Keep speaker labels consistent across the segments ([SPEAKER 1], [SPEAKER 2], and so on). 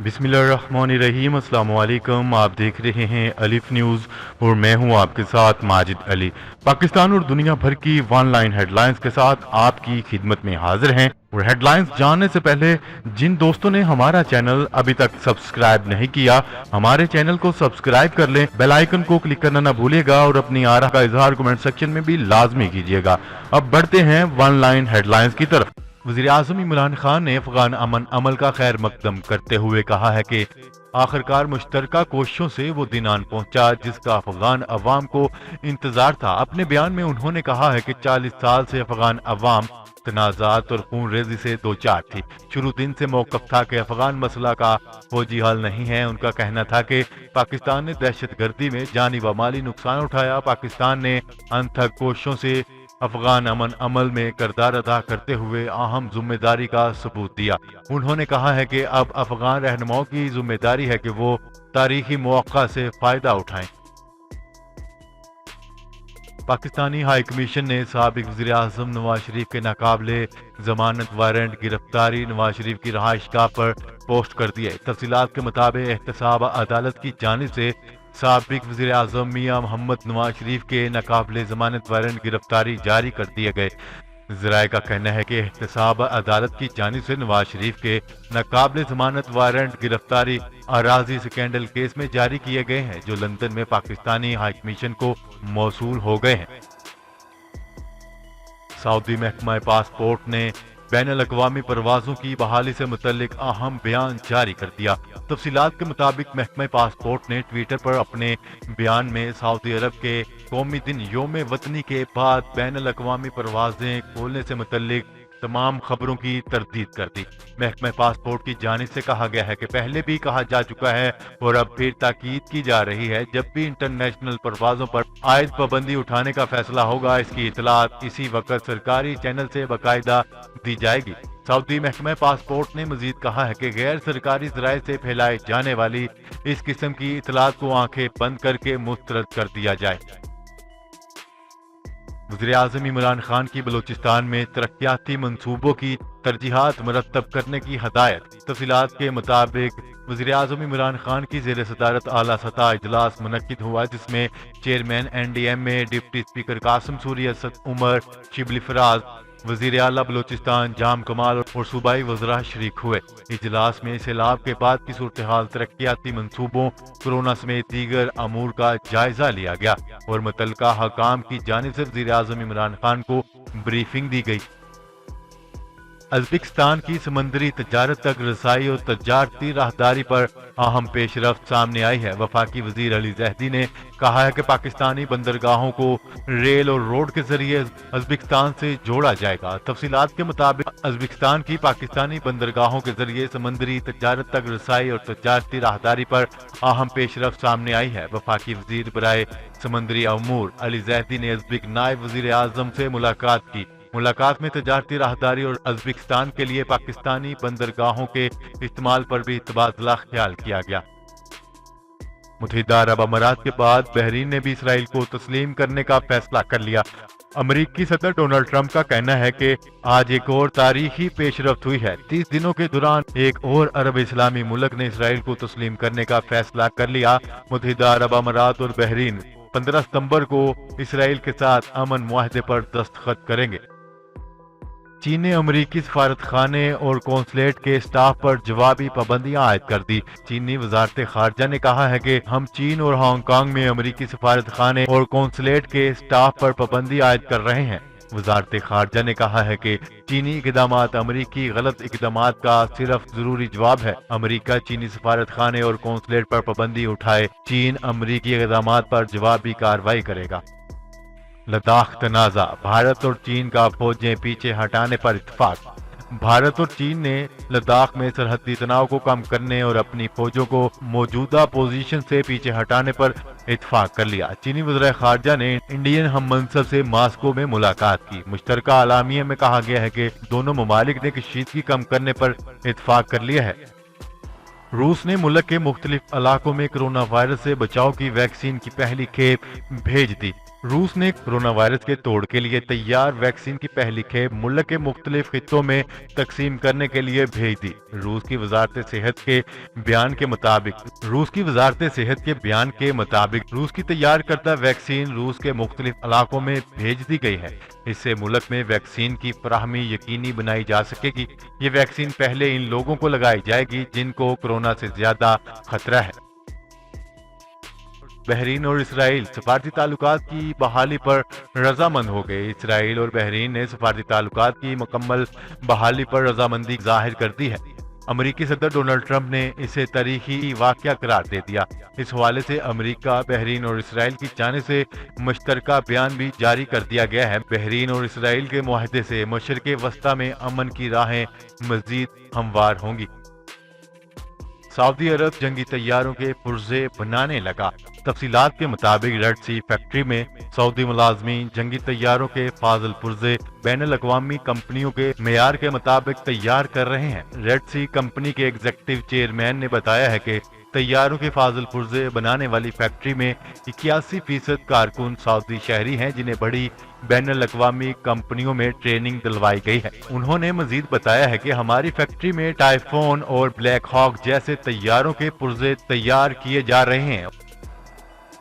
[SPEAKER 1] बिस्मिल्लाहिर्रहमानिर्रहीम। अस्सलाम वालेकुम। आप देख रहे हैं अलिफ न्यूज़ और मैं हूं आपके साथ माजिद अली। पाकिस्तान और दुनिया भर की वन लाइन हेडलाइंस के साथ आपकी खिदमत में हाजिर हैं। और हेडलाइंस जानने से पहले जिन दोस्तों ने हमारा चैनल अभी तक सब्सक्राइब नहीं किया, हमारे चैनल को सब्सक्राइब कर लें, बेल आइकन को क्लिक करना ना भूलिएगा और अपनी आरा का इजहार कमेंट सेक्शन में भी लाजमी कीजिएगा। अब बढ़ते हैं वन लाइन हेडलाइंस की तरफ। वज़ीर-ए-आज़म इमरान खान ने अफगान अमन अमल का खैर मकदम करते हुए कहा है कि आखिरकार मुश्तरका कोशिशों से वो दिन आन पहुंचा जिसका अफगान अवाम को इंतजार था। अपने बयान में उन्होंने कहा है कि 40 साल से अफगान अवाम तनाज़ात और खून रेजी से दो चार थी। शुरू दिन से मौक़िफ़ था कि अफगान मसला का फौजी हल नहीं है। उनका कहना था कि पाकिस्तान ने दहशत गर्दी में जानी व माली नुकसान उठाया। पाकिस्तान ने अनथक कोशिशों से अफगान अमन अमल में किरदार अदा करते हुए अहम जिम्मेदारी का सबूत दिया। उन्होंने कहा है कि अब अफगान रहनुमाओं की जिम्मेदारी है कि वो तारीखी मौका से फायदा उठाएं। पाकिस्तानी हाई कमीशन ने साबिक वज़ीर आज़म नवाज शरीफ के नाकाबिले जमानत वारंट गिरफ्तारी नवाज शरीफ की रहायशगाह पर पोस्ट कर दिए। तफसीलात के मुताबिक एहतसाब अदालत की जानिब से साबिक वज़ीर आज़म मियां मोहम्मद नवाज शरीफ के नाकाबिले जमानत वारंट गिरफ्तारी जारी कर दिए गए। ज़राए का कहना है कि एहतसाब अदालत की जानिब से नवाज शरीफ के नाकाबिले जमानत वारंट गिरफ्तारी अराजी स्कैंडल केस में जारी किए गए हैं जो लंदन में पाकिस्तानी हाई कमीशन को मौसूल हो गए हैं। सऊदी महकमा पासपोर्ट ने बैनुल-अक़वामी परवाज़ों की बहाली से मुतल्लिक अहम बयान जारी कर दिया। तफसीलात के मुताबिक महकमा पासपोर्ट ने ट्विटर पर अपने बयान में सऊदी अरब के कौमी दिन योम वतनी के बाद बैनुल-अक़वामी परवाज़ें खोलने से मुतल्लिक तमाम खबरों की तरदीद कर दी। महकमा पासपोर्ट की जानिब से कहा गया है कि पहले भी कहा जा चुका है और अब फिर ताकीद की जा रही है, जब भी इंटरनेशनल परवाज़ों पर आयद पाबंदी उठाने का फैसला होगा इसकी इतलात इसी वक्त सरकारी चैनल से बाकायदा दी जाएगी। सऊदी महकमा पासपोर्ट ने मजीद कहा है कि गैर सरकारी ज़राए से फैलाई जाने वाली इस किस्म की इतलात को आंखें बंद करके मुस्तरद कर दिया जाए। वज़ीर-ए-आज़म इमरान खान की बलूचिस्तान में तरक्याती मंसूबों की तरजीहात मुरतब करने की हदायत। तफसीलात के मुताबिक वज़ीर-ए-आज़म इमरान खान की ज़ेर सदारत आला सतह इजलास मुनक्किद हुआ जिसमें chairman NDMA deputy speaker Qasim Suri, Asad Umar, Shibli Faraz, वज़ीर आला बलूचिस्तान जाम कमाल और सूबाई वज़रा शरीक हुए। इजलास में सैलाब के बाद की सूरत हाल, तरक्याती मंसूबों, कोरोना समेत दीगर अमूर का जायजा लिया गया और मुतल्लिका हकाम की जानिब से वज़ीर आज़म इमरान खान को ब्रीफिंग दी गई। उज़्बेकिस्तान की समंदरी तजारत तक रसाई और तजारती राहदारी पर अहम पेशरफ्त सामने आई है। वफाकी वजीर अली ज़ैदी ने कहा है कि पाकिस्तानी बंदरगाहों को रेल और रोड के जरिए उज़्बेकिस्तान से जोड़ा जाएगा। तफसीलात के मुताबिक उज़्बेकिस्तान की पाकिस्तानी बंदरगाहों के जरिए समंदरी तजारत तक रसाई और तजारती राहदारी पर अहम पेशरफ्त सामने आई है। वफाकी वजीर बराए समंदरी अमूर अली ज़ैदी ने उज़्बेक नायब वज़ीर आज़म से मुलाकात की। मुलाकात में तजारती राहदारी और उज़्बेकिस्तान के लिए पाकिस्तानी बंदरगाहों के इस्तेमाल पर भी तबादला ख्याल किया गया। मुत्तहिदा अरब अमारात के बाद बहरीन ने भी इसराइल को तस्लीम करने का फैसला कर लिया। अमेरिकी सदर डोनाल्ड ट्रंप का कहना है कि आज एक और तारीखी पेशरफ्त हुई है। 30 दिनों के दौरान एक और अरब इस्लामी मुल्क ने इसराइल को तस्लीम करने का फैसला कर लिया। मुत्तहिदा अरब अमारात और बहरीन 15 सितंबर को इसराइल के साथ अमन मुआहदे पर दस्तखत करेंगे। चीन ने अमेरिकी सफारत खाने और कौंसलेट के स्टाफ पर जवाबी पाबंदियां आयद कर दी। चीनी वजारत खारजा ने कहा है कि हम चीन और हांगकांग में अमेरिकी सफारत खाने और कौंसलेट के स्टाफ पर पाबंदी आयद कर रहे हैं। वजारत खारजा ने कहा है कि चीनी इकदामात अमेरिकी गलत इकदामात का सिर्फ जरूरी जवाब है। अमेरिका चीनी सफारत खाने और कौंसलेट पर पाबंदी उठाए, चीन अमेरिकी इकदामात पर जवाबी कार्रवाई करेगा। लद्दाख तनाज़ा, भारत और चीन का फौजें पीछे हटाने पर इत्तेफाक। भारत और चीन ने लद्दाख में सरहदी तनाव को कम करने और अपनी फौजों को मौजूदा पोजीशन से पीछे हटाने पर इत्तेफाक कर लिया। चीनी वज़ीर ख़ारजा ने इंडियन हम मनसब से मास्को में मुलाकात की। मुश्तरका अलामिया में कहा गया है कि दोनों ममालिक ने कशीदगी कम करने पर इत्तेफाक कर लिया है। रूस ने मुल्क के मुख्तलिफ इलाकों में कोरोना वायरस से बचाव की वैक्सीन की पहली खेप भेज दी। روس نے کورونا وائرس کے توڑ کے لیے تیار ویکسین کی پہلی کھیپ ملک کے مختلف خطوں میں تقسیم کرنے کے لیے بھیج دی۔ روس کی وزارت صحت کے بیان کے مطابق روس کی تیار کردہ ویکسین روس کے مختلف علاقوں میں بھیج دی گئی ہے۔ اس سے ملک میں ویکسین کی فراہمی یقینی بنائی جا سکے گی۔ یہ ویکسین پہلے ان لوگوں کو لگائی جائے گی جن کو کورونا سے زیادہ خطرہ ہے۔ بحرین اور اسرائیل سفارتی تعلقات کی بحالی پر رضامند ہو گئے۔ اسرائیل اور بحرین نے سفارتی تعلقات کی مکمل بحالی پر رضامندی ظاہر کر دی ہے۔ امریکی صدر ڈونلڈ ٹرمپ نے اسے تاریخی واقعہ قرار دے دیا۔ اس حوالے سے امریکہ، بحرین اور اسرائیل کی جانب سے مشترکہ بیان بھی جاری کر دیا گیا ہے۔ بحرین اور اسرائیل کے معاہدے سے مشرق وسطی میں امن کی راہیں مزید ہموار ہوں گی۔ سعودی عرب جنگی طیاروں کے پرزے بنانے لگا۔ تفصیلات کے مطابق ریڈ سی فیکٹری میں سعودی ملازمین جنگی طیاروں کے فاضل پرزے بین الاقوامی کمپنیوں کے معیار کے مطابق تیار کر رہے ہیں۔ ریڈ سی کمپنی کے ایگزیکٹو چیئرمین نے بتایا ہے کہ طیاروں کے فاضل پرزے بنانے والی فیکٹری میں 81% کارکن سعودی شہری ہیں جنہیں بڑی بین الاقوامی کمپنیوں میں ٹریننگ دلوائی گئی ہے۔ انہوں نے مزید بتایا ہے کہ ہماری فیکٹری میں ٹائفون اور بلیک ہاک جیسے طیاروں کے پرزے تیار کیے جا رہے ہیں۔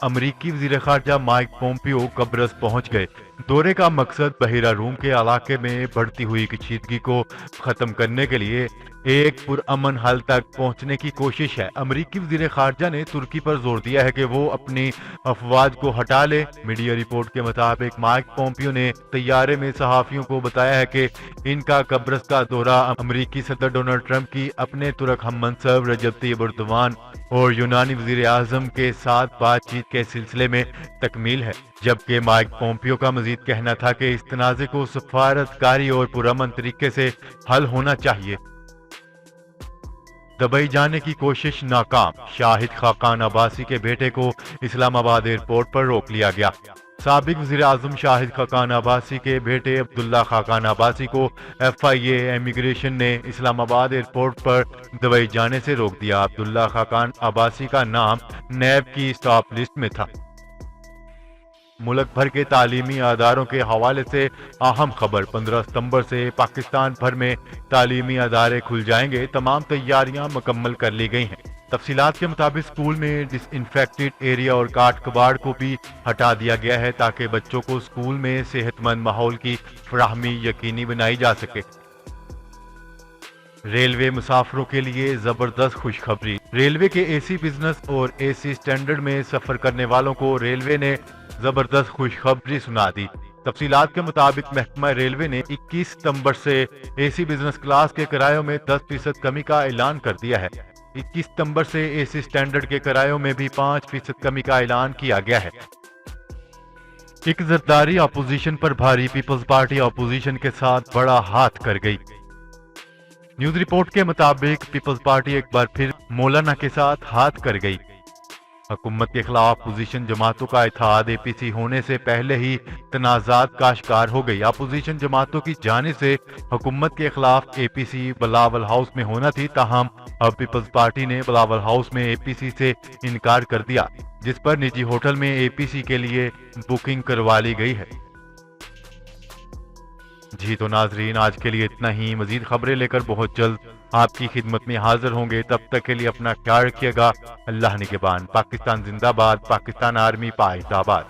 [SPEAKER 1] امریکی وزیر خارجہ مائک پومپیو قبرص پہنچ گئے۔ دورے کا مقصد بحیرہ روم کے علاقے میں بڑھتی ہوئی کشیدگی کو ختم کرنے کے لیے ایک پرامن حل تک پہنچنے کی کوشش ہے۔ امریکی وزیر خارجہ نے ترکی پر زور دیا ہے کہ وہ اپنی افواج کو ہٹا لے۔ میڈیا رپورٹ کے مطابق مائک پومپیو نے طیارے میں صحافیوں کو بتایا ہے کہ ان کا قبرص کا دورہ امریکی صدر ڈونلڈ ٹرمپ کی اپنے ترک ہم منصب رجب طیب ایردوان اور یونانی وزیر اعظم کے ساتھ بات چیت کے سلسلے میں تکمیل ہے، جبکہ مائک پومپیو کا مزید کہنا تھا کہ اس تنازع کو سفارت کاری اور پرامن طریقے سے حل ہونا چاہیے۔ دبئی جانے کی کوشش ناکام، شاہد خاقان عباسی کے بیٹے کو اسلام آباد ایئرپورٹ پر روک لیا گیا۔ سابق وزیر اعظم شاہد خاقان عباسی کے بیٹے عبداللہ خاقان عباسی کو FIA امیگریشن نے اسلام آباد ایئرپورٹ پر دبئی جانے سے روک دیا۔ عبداللہ خاقان عباسی کا نام نیب کی اسٹاپ لسٹ میں تھا۔ ملک بھر کے تعلیمی اداروں کے حوالے سے اہم خبر، 15 ستمبر سے پاکستان بھر میں تعلیمی ادارے کھل جائیں گے، تمام تیاریاں مکمل کر لی گئی ہیں۔ تفصیلات کے مطابق اسکول میں ڈس انفیکٹڈ ایریا اور کاٹ کباڑ کو بھی ہٹا دیا گیا ہے تاکہ بچوں کو اسکول میں صحت مند ماحول کی فراہمی یقینی بنائی جا سکے۔ ریلوے مسافروں کے لیے زبردست خوشخبری، ریلوے کے AC بزنس اور AC سٹینڈرڈ میں سفر کرنے والوں کو ریلوے نے زبردست خوشخبری سنا دی۔ تفصیلات کے مطابق محکمہ ریلوے نے 21 ستمبر سے AC بزنس کلاس کے کرایوں میں 10% کمی کا اعلان کر دیا ہے۔ 21 ستمبر سے AC سٹینڈرڈ کے کرایوں میں بھی 5% کمی کا اعلان کیا گیا ہے۔ ایک زرداری اپوزیشن پر بھاری، پیپلز پارٹی اپوزیشن کے ساتھ بڑا ہاتھ کر گئی۔ نیوز رپورٹ کے مطابق پیپلز پارٹی ایک بار پھر مولانا کے ساتھ ہاتھ کر گئی۔ حکومت کے خلاف اپوزیشن جماعتوں کا اتحاد APC ہونے سے پہلے ہی تنازعات کا شکار ہو گئی۔ اپوزیشن جماعتوں کی جانب سے حکومت کے خلاف APC بلاول ہاؤس میں ہونا تھی، تاہم اب پیپلز پارٹی نے بلاول ہاؤس میں APC سے انکار کر دیا، جس پر نجی ہوٹل میں APC کے لیے بکنگ کروا لی گئی ہے۔ جی تو ناظرین، آج کے لیے اتنا ہی۔ مزید خبریں لے کر بہت جلد آپ کی خدمت میں حاضر ہوں گے، تب تک کے لیے اپنا خیال رکھیے گا۔ اللہ نگہبان۔ پاکستان زندہ باد، پاکستان آرمی پائے آباد۔